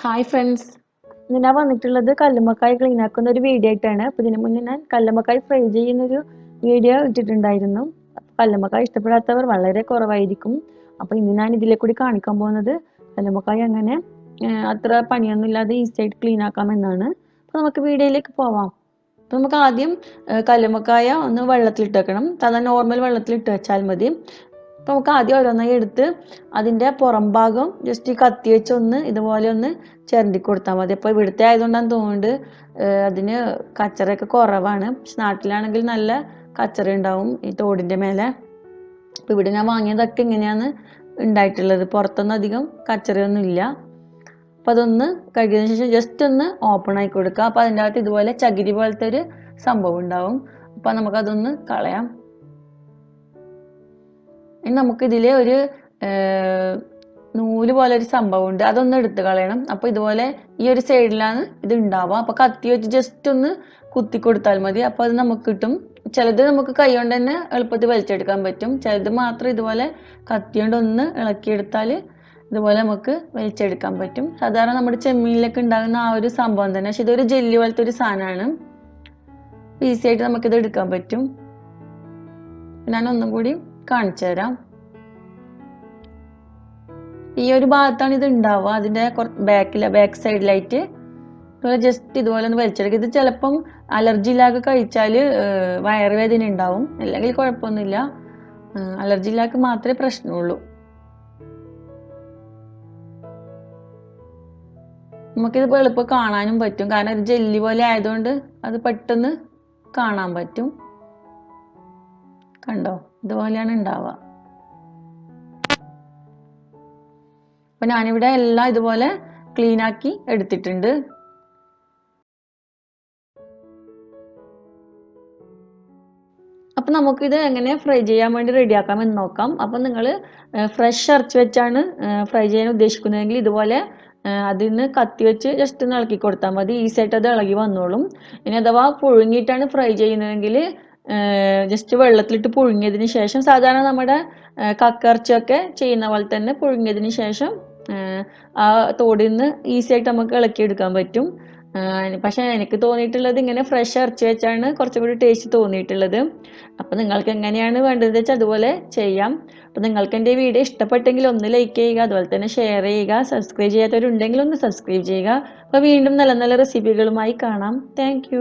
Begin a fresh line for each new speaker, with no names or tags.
Hi friends, ഇന്ന് ഞാൻ വന്നിട്ടുള്ളത് കല്ലുമ്മക്കായ് ക്ലീൻ ആക്കുന്ന ഒരു വീഡിയോ ആയിട്ടാണ്. അപ്പോൾ ഇതിന് മുന്നേ ഞാൻ കല്ലുമ്മക്കായ് ഫ്രൈ ചെയ്യുന്നൊരു വീഡിയോ ഇട്ടിട്ടുണ്ടായിരുന്നു. അപ്പോൾ കല്ലുമ്മക്കായ് ഇഷ്ടപ്പെടാത്തവർ വളരെ കുറവായിരിക്കും. അപ്പോൾ ഇന്ന് ഞാൻ ഇതിലെ കൂടി കാണിക്കാൻ പോകുന്നത് കല്ലുമ്മക്കായ് അങ്ങനെ അത്ര പണിയൊന്നുമില്ലാതെ ഈസി ആയിട്ട് ക്ലീൻ ആക്കാമെന്നാണ്. അപ്പോൾ നമുക്ക് വീഡിയോയിലേക്ക് പോവാം. അപ്പോൾ നമുക്ക് ആദ്യം കല്ലുമ്മക്കായ ഒന്ന് വെള്ളത്തിലിട്ട് വെക്കണം. സാധാരണ നോർമൽ വെള്ളത്തിലിട്ട് വെച്ചാൽ മതി. അപ്പോൾ നമുക്ക് ആദ്യം ഓരോന്നായി എടുത്ത് അതിൻ്റെ പുറം ഭാഗം ജസ്റ്റ് കത്തി വെച്ച് ഇതുപോലെ ഒന്ന് ചിരണ്ടി കൊടുത്താൽ മതി. അപ്പോൾ ഇവിടുത്തെ ആയതുകൊണ്ടാണ് തോന്നുന്നുണ്ട് അതിന് കച്ചറയൊക്കെ കുറവാണ്. പക്ഷെ നാട്ടിലാണെങ്കിൽ നല്ല കച്ചറ ഉണ്ടാവും ഈ തോടിൻ്റെ മേലെ. അപ്പോൾ ഇവിടെ ഞാൻ വാങ്ങിയതൊക്കെ ഇങ്ങനെയാണ് ഉണ്ടായിട്ടുള്ളത്. പുറത്തൊന്നും അധികം കച്ചറയൊന്നും ഇല്ല. അപ്പോൾ അതൊന്ന് കഴുകിയതിന് ശേഷം ജസ്റ്റ് ഒന്ന് ഓപ്പൺ ആക്കി കൊടുക്കുക. അപ്പോൾ അതിൻ്റെ അകത്ത് ഇതുപോലെ ചകിരി പോലത്തെ ഒരു സംഭവം ഉണ്ടാവും. അപ്പോൾ നമുക്കതൊന്ന് കളയാം. ഇനി നമുക്കിതിൽ ഒരു നൂല് പോലെ ഒരു സംഭവം ഉണ്ട്, അതൊന്ന് എടുത്ത് കളയണം. അപ്പോൾ ഇതുപോലെ ഈ ഒരു സൈഡിലാണ് ഇത് ഉണ്ടാവുക. അപ്പോൾ കത്തി വെച്ച് ജസ്റ്റ് ഒന്ന് കുത്തി കൊടുത്താൽ മതി. അപ്പോൾ അത് നമുക്ക് കിട്ടും. ചിലത് നമുക്ക് കൈ കൊണ്ട് തന്നെ എളുപ്പത്തിൽ വലിച്ചെടുക്കാൻ പറ്റും. ചിലത് മാത്രം ഇതുപോലെ കത്തി കൊണ്ട് ഒന്ന് ഇളക്കിയെടുത്താൽ ഇതുപോലെ നമുക്ക് വലിച്ചെടുക്കാൻ പറ്റും. സാധാരണ നമ്മുടെ ചെമ്മീനിലൊക്കെ ഉണ്ടാകുന്ന ആ ഒരു സംഭവം തന്നെ, പക്ഷെ ഇതൊരു ജെല്ലി പോലത്തെ ഒരു സാധനമാണ്. ഈസി ആയിട്ട് നമുക്കിത് എടുക്കാൻ പറ്റും. ഞാൻ ഒന്നും കൂടി കാണിച്ചു തരാം. ഈ ഒരു ഭാഗത്താണ് ഇത് ഉണ്ടാവുക, അതിൻ്റെ ബാക്ക് സൈഡിലായിട്ട് ഇതുപോലെ ജസ്റ്റ് ഇതുപോലെ ഒന്ന് വലിച്ചെടുക്കുക. ഇത് ചിലപ്പം അലർജി ഇല്ലാതെ കഴിച്ചാൽ വയറുവേദന ഉണ്ടാവും, അല്ലെങ്കിൽ കുഴപ്പമൊന്നുമില്ല. അലർജി ഇല്ലാതെ മാത്രമേ പ്രശ്നമുള്ളൂ. നമുക്കിത് എളുപ്പം കാണാനും പറ്റും, കാരണം ഒരു ജെല്ലി പോലെ ആയതുകൊണ്ട് അത് പെട്ടെന്ന് കാണാൻ പറ്റും. കണ്ടോ, ഇതുപോലെയാണ് ഉണ്ടാവുക. അപ്പം ഞാനിവിടെ എല്ലാം ഇതുപോലെ ക്ലീൻ ആക്കി എടുത്തിട്ടുണ്ട്. അപ്പം നമുക്കിത് എങ്ങനെ ഫ്രൈ ചെയ്യാൻ വേണ്ടി റെഡിയാക്കാമെന്ന് നോക്കാം. അപ്പം നിങ്ങൾ ഫ്രഷ് ഇറച്ചി വെച്ചാണ് ഫ്രൈ ചെയ്യാൻ ഉദ്ദേശിക്കുന്നതെങ്കിൽ ഇതുപോലെ അതിൽ നിന്ന് കത്തി വെച്ച് ജസ്റ്റ് ഒന്ന് ഇളക്കി കൊടുത്താൽ മതി. ഈസി ആയിട്ട് അത് ഇളകി വന്നോളും. ഇനി അഥവാ പുഴുങ്ങിയിട്ടാണ് ഫ്രൈ ചെയ്യുന്നതെങ്കിൽ ജസ്റ്റ് വെള്ളത്തിലിട്ട് പുഴുങ്ങിയതിന് ശേഷം, സാധാരണ നമ്മുടെ കക്കയിറച്ചിയൊക്കെ ചെയ്യുന്ന പോലെ തന്നെ പുഴുങ്ങിയതിന് ശേഷം ആ തോടിൽ നിന്ന് ഈസി ആയിട്ട് നമുക്ക് ഇളക്കിയെടുക്കാൻ പറ്റും. പക്ഷെ എനിക്ക് തോന്നിയിട്ടുള്ളത് ഇങ്ങനെ ഫ്രഷ് ഇറച്ചി വെച്ചാണ് കുറച്ചും കൂടി ടേസ്റ്റ് തോന്നിയിട്ടുള്ളത്. അപ്പോൾ നിങ്ങൾക്ക് എങ്ങനെയാണ് വേണ്ടതെന്ന് വെച്ചാൽ അതുപോലെ ചെയ്യാം. അപ്പോൾ നിങ്ങൾക്ക് എൻ്റെ വീഡിയോ ഇഷ്ടപ്പെട്ടെങ്കിൽ ഒന്ന് ലൈക്ക് ചെയ്യുക, അതുപോലെ തന്നെ ഷെയർ ചെയ്യുക. സബ്സ്ക്രൈബ് ചെയ്യാത്തവരുണ്ടെങ്കിൽ ഒന്ന് സബ്സ്ക്രൈബ് ചെയ്യുക. അപ്പോൾ വീണ്ടും നല്ല നല്ല റെസിപ്പികളുമായി കാണാം. താങ്ക്